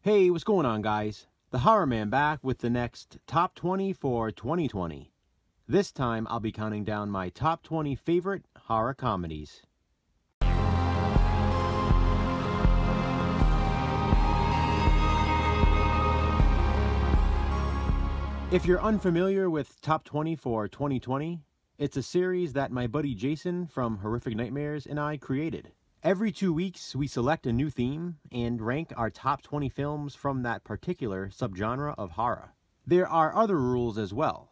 Hey, what's going on, guys? The Horror Man back with the next Top 20 for 2020. This time, I'll be counting down my top 20 favorite horror comedies. If you're unfamiliar with Top 20 for 2020, it's a series that my buddy Jason from Horrific Nightmares and I created. Every 2 weeks, we select a new theme and rank our top 20 films from that particular subgenre of horror. There are other rules as well.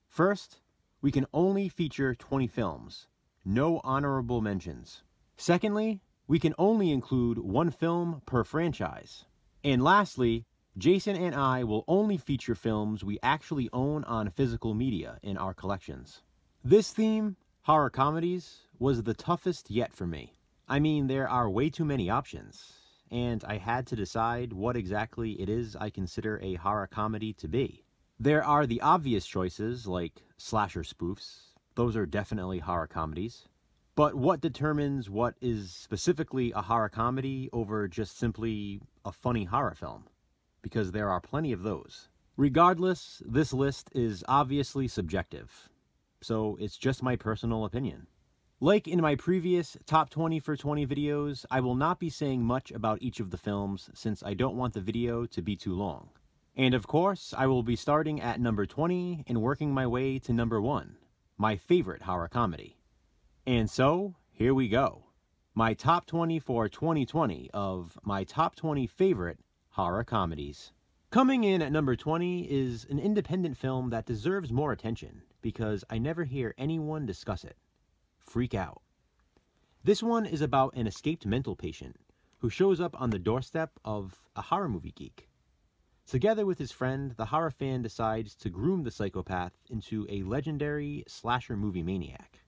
First, we can only feature 20 films, no honorable mentions. Secondly, we can only include one film per franchise. And lastly, Jason and I will only feature films we actually own on physical media in our collections. This theme, horror comedies, was the toughest yet for me. I mean, there are way too many options, and I had to decide what exactly it is I consider a horror comedy to be. There are the obvious choices, like slasher spoofs. Those are definitely horror comedies. But what determines what is specifically a horror comedy over just simply a funny horror film? Because there are plenty of those. Regardless, this list is obviously subjective, so it's just my personal opinion. Like in my previous Top 20 for 20 videos, I will not be saying much about each of the films since I don't want the video to be too long. And of course, I will be starting at number 20 and working my way to number 1, my favorite horror comedy. And so, here we go. My Top 20 for 2020 of my top 20 favorite horror comedies. Coming in at number 20 is an independent film that deserves more attention because I never hear anyone discuss it. Freak Out. This one is about an escaped mental patient who shows up on the doorstep of a horror movie geek. Together with his friend, the horror fan decides to groom the psychopath into a legendary slasher movie maniac.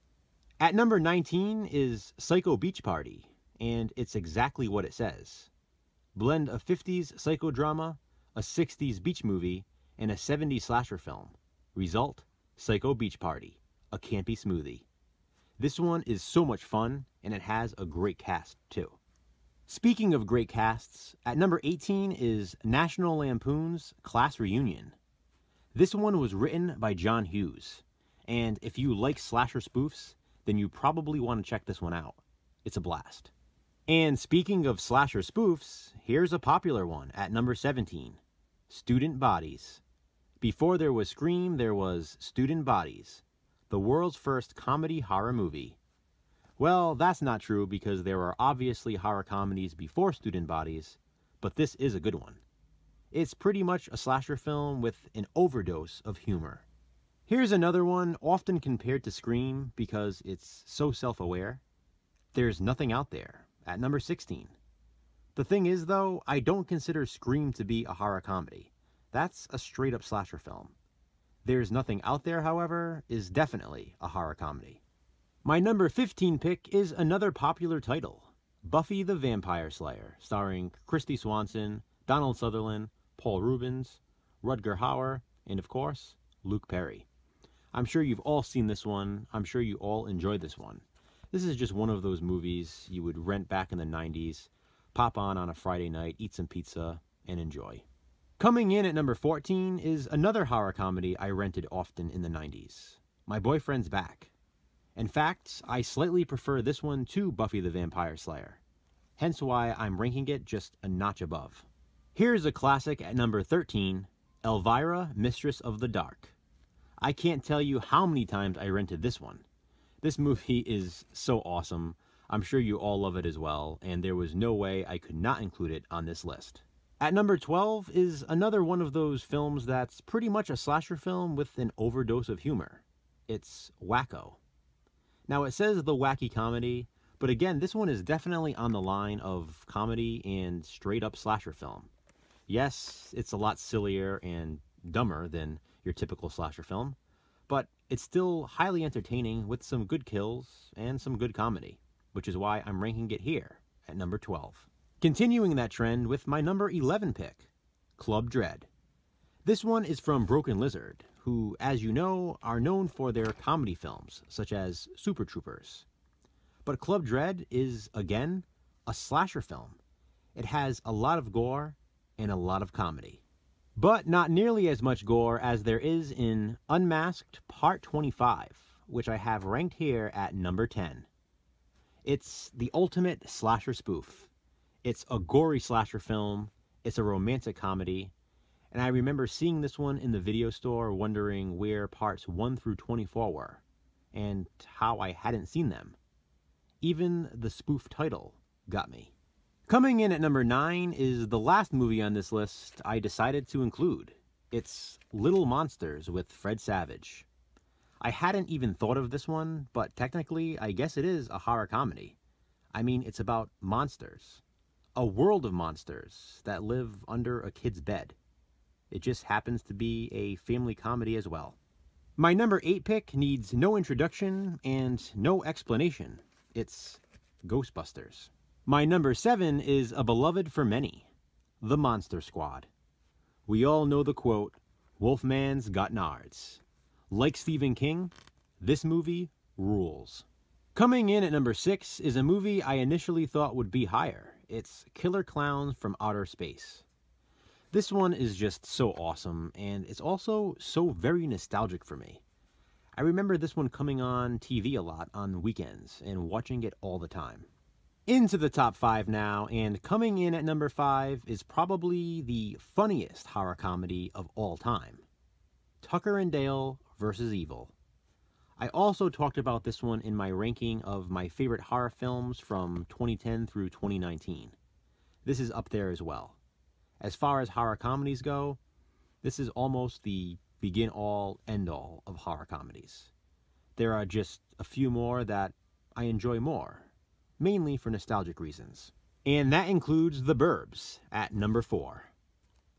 At number 19 is Psycho Beach Party, and it's exactly what it says. Blend of 50s psychodrama, a 60s beach movie, and a 70s slasher film. Result, Psycho Beach Party, a campy smoothie. This one is so much fun, and it has a great cast, too. Speaking of great casts, at number 18 is National Lampoon's Class Reunion. This one was written by John Hughes, and if you like slasher spoofs, then you probably want to check this one out. It's a blast. And speaking of slasher spoofs, here's a popular one at number 17, Student Bodies. Before there was Scream, there was Student Bodies, the world's first comedy horror movie. Well, that's not true because there are obviously horror comedies before Student Bodies, but this is a good one. It's pretty much a slasher film with an overdose of humor. Here's another one often compared to Scream because it's so self-aware. There's Nothing Out There at number 16. The thing is, though, I don't consider Scream to be a horror comedy. That's a straight-up slasher film. There's Nothing Out There, however, is definitely a horror comedy. My number 15 pick is another popular title, Buffy the Vampire Slayer, starring Kristy Swanson, Donald Sutherland, Paul Reubens, Rutger Hauer, and of course, Luke Perry. I'm sure you've all seen this one. I'm sure you all enjoyed this one. This is just one of those movies you would rent back in the 90s, pop on a Friday night, eat some pizza, and enjoy. Coming in at number 14 is another horror comedy I rented often in the 90s, My Boyfriend's Back. In fact, I slightly prefer this one to Buffy the Vampire Slayer, hence why I'm ranking it just a notch above. Here's a classic at number 13, Elvira, Mistress of the Dark. I can't tell you how many times I rented this one. This movie is so awesome. I'm sure you all love it as well, and there was no way I could not include it on this list. At number 12 is another one of those films that's pretty much a slasher film with an overdose of humor. It's Wacko. Now, it says the wacky comedy, but again, this one is definitely on the line of comedy and straight-up slasher film. Yes, it's a lot sillier and dumber than your typical slasher film, but it's still highly entertaining with some good kills and some good comedy, which is why I'm ranking it here at number 12. Continuing that trend with my number 11 pick, Club Dread. This one is from Broken Lizard, who, as you know, are known for their comedy films, such as Super Troopers. But Club Dread is, again, a slasher film. It has a lot of gore and a lot of comedy. But not nearly as much gore as there is in Unmasked Part 25, which I have ranked here at number 10. It's the ultimate slasher spoof. It's a gory slasher film, it's a romantic comedy, and I remember seeing this one in the video store wondering where parts 1 through 24 were, and how I hadn't seen them. Even the spoof title got me. Coming in at number 9 is the last movie on this list I decided to include. It's Little Monsters with Fred Savage. I hadn't even thought of this one, but technically I guess it is a horror comedy. I mean, it's about monsters. A world of monsters that live under a kid's bed. It just happens to be a family comedy as well. My number 8 pick needs no introduction and no explanation. It's Ghostbusters. My number 7 is a beloved for many, The Monster Squad. We all know the quote, "Wolfman's got nards." Like Stephen King, this movie rules. Coming in at number 6 is a movie I initially thought would be higher. It's Killer Clowns from Outer Space. This one is just so awesome, and it's also so very nostalgic for me. I remember this one coming on TV a lot on weekends and watching it all the time. Into the top 5 now, and coming in at number 5 is probably the funniest horror comedy of all time. Tucker and Dale vs. Evil. I also talked about this one in my ranking of my favorite horror films from 2010 through 2019. This is up there as well. As far as horror comedies go, this is almost the begin-all, end-all of horror comedies. There are just a few more that I enjoy more, mainly for nostalgic reasons. And that includes The Burbs at number 4.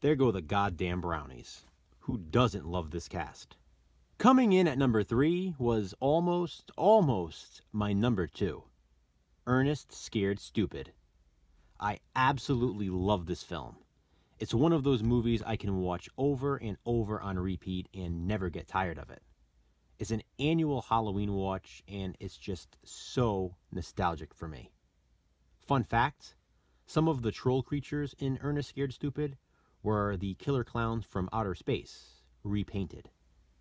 There go the goddamn brownies. Who doesn't love this cast? Coming in at number 3 was almost my number 2. Ernest Scared Stupid. I absolutely love this film. It's one of those movies I can watch over and over on repeat and never get tired of it. It's an annual Halloween watch, and it's just so nostalgic for me. Fun fact, some of the troll creatures in Ernest Scared Stupid were the killer clowns from Outer Space, repainted.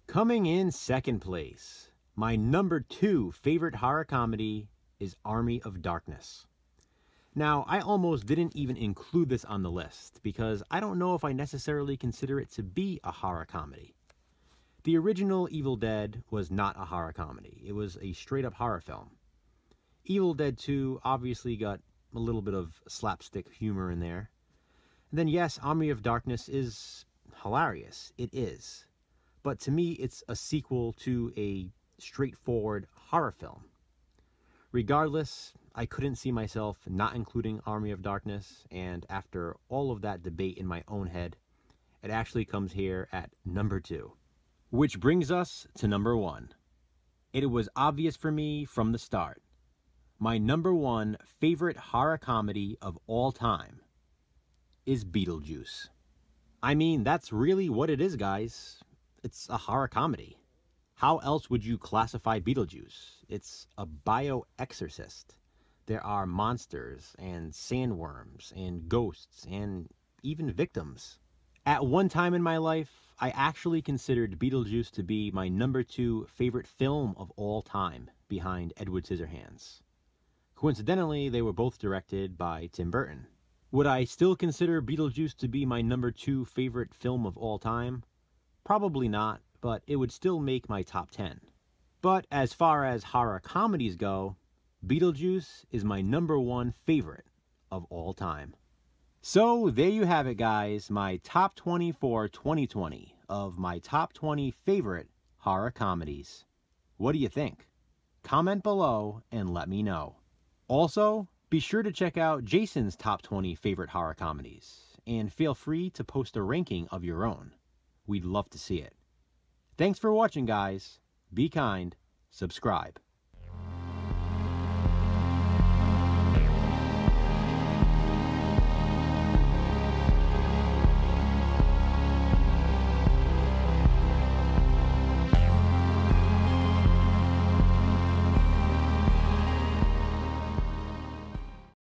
Coming in second place, my number 2 favorite horror comedy is Army of Darkness. Now, I almost didn't even include this on the list because I don't know if I necessarily consider it to be a horror comedy. The original Evil Dead was not a horror comedy. It was a straight-up horror film. Evil Dead 2 obviously got a little bit of slapstick humor in there. And then yes, Army of Darkness is hilarious. It is. But to me, it's a sequel to a straightforward horror film. Regardless, I couldn't see myself not including Army of Darkness, and after all of that debate in my own head, it actually comes here at number 2. Which brings us to number 1. It was obvious for me from the start. My number 1 favorite horror comedy of all time is Beetlejuice. I mean, that's really what it is, guys. It's a horror comedy. How else would you classify Beetlejuice? It's a bio-exorcist. There are monsters and sandworms and ghosts and even victims. At one time in my life, I actually considered Beetlejuice to be my number 2 favorite film of all time, behind Edward Scissorhands. Coincidentally, they were both directed by Tim Burton. Would I still consider Beetlejuice to be my number 2 favorite film of all time? Probably not, but it would still make my top 10. But as far as horror comedies go, Beetlejuice is my number 1 favorite of all time. So there you have it, guys, my top 20 for 2020 of my top 20 favorite horror comedies. What do you think? Comment below and let me know. Also, be sure to check out Jason's top 20 favorite horror comedies, and feel free to post a ranking of your own. We'd love to see it. Thanks for watching, guys. Be kind. Subscribe.